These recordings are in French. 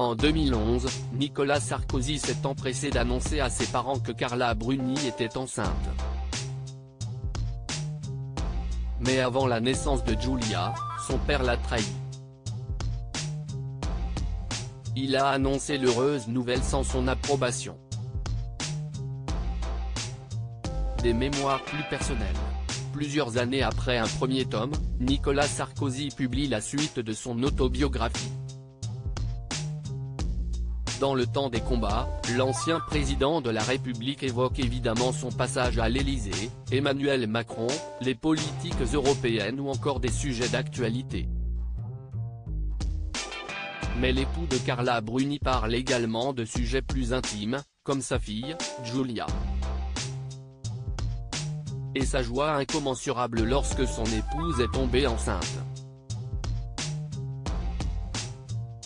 En 2011, Nicolas Sarkozy s'est empressé d'annoncer à ses parents que Carla Bruni était enceinte. Mais avant la naissance de Giulia, son père l'a trahi. Il a annoncé l'heureuse nouvelle sans son approbation. Des mémoires plus personnelles. Plusieurs années après un premier tome, Nicolas Sarkozy publie la suite de son autobiographie. Dans le temps des combats, l'ancien président de la République évoque évidemment son passage à l'Élysée, Emmanuel Macron, les politiques européennes ou encore des sujets d'actualité. Mais l'époux de Carla Bruni parle également de sujets plus intimes, comme sa fille, Giulia. Et sa joie incommensurable lorsque son épouse est tombée enceinte.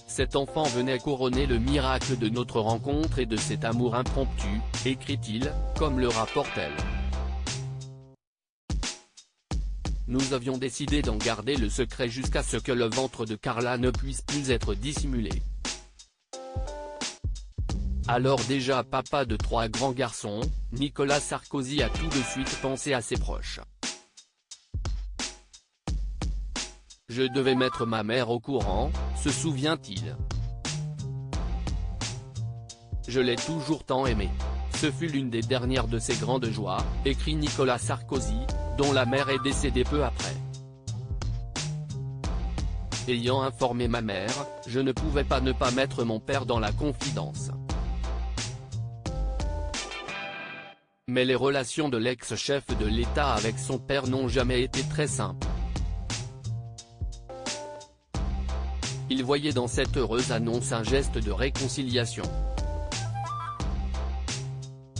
Cet enfant venait couronner le miracle de notre rencontre et de cet amour impromptu, écrit-il, comme le rapporte elle. Nous avions décidé d'en garder le secret jusqu'à ce que le ventre de Carla ne puisse plus être dissimulé. Alors déjà papa de 3 grands garçons, Nicolas Sarkozy a tout de suite pensé à ses proches. Je devais mettre ma mère au courant, se souvient-il. Je l'ai toujours tant aimée. Ce fut l'une des dernières de ses grandes joies, écrit Nicolas Sarkozy, dont la mère est décédée peu après. Ayant informé ma mère, je ne pouvais pas ne pas mettre mon père dans la confidence. Mais les relations de l'ex-chef de l'État avec son père n'ont jamais été très simples. Il voyait dans cette heureuse annonce un geste de réconciliation.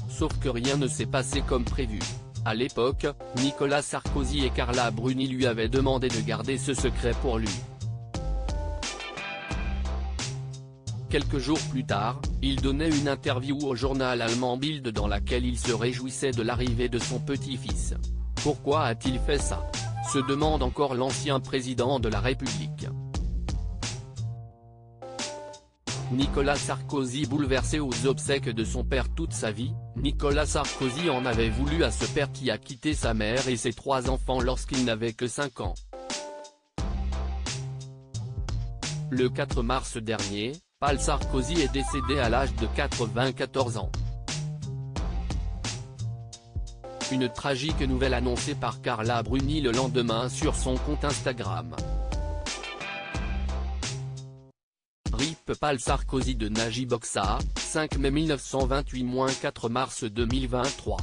Sauf que rien ne s'est passé comme prévu. À l'époque, Nicolas Sarkozy et Carla Bruni lui avaient demandé de garder ce secret pour lui. Quelques jours plus tard, il donnait une interview au journal allemand Bild dans laquelle il se réjouissait de l'arrivée de son petit-fils. Pourquoi a-t-il fait ça? Se demande encore l'ancien président de la République. Nicolas Sarkozy bouleversé aux obsèques de son père toute sa vie, Nicolas Sarkozy en avait voulu à ce père qui a quitté sa mère et ses 3 enfants lorsqu'il n'avait que 5 ans. Le 4 mars dernier, Paul Sarkozy est décédé à l'âge de 94 ans. Une tragique nouvelle annoncée par Carla Bruni le lendemain sur son compte Instagram. RIP Paul Sarkozy de Najib Oksa, 5 mai 1928-4 mars 2023.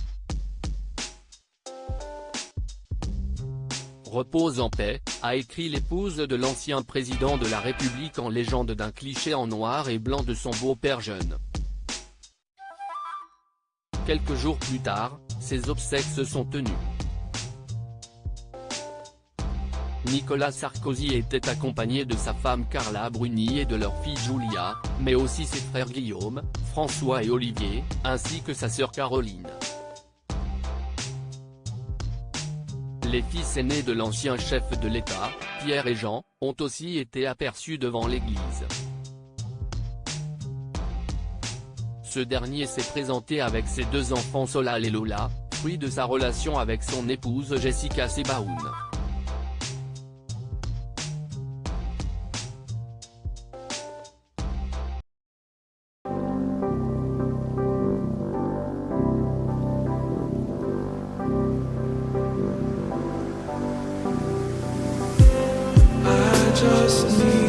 Repose en paix, a écrit l'épouse de l'ancien président de la République en légende d'un cliché en noir et blanc de son beau-père jeune. Quelques jours plus tard, ses obsèques se sont tenues. Nicolas Sarkozy était accompagné de sa femme Carla Bruni et de leur fille Giulia, mais aussi ses frères Guillaume, François et Olivier, ainsi que sa sœur Caroline. Les fils aînés de l'ancien chef de l'État, Pierre et Jean, ont aussi été aperçus devant l'église. Ce dernier s'est présenté avec ses 2 enfants Solal et Lola, fruit de sa relation avec son épouse Jessica Sebaoun. Just need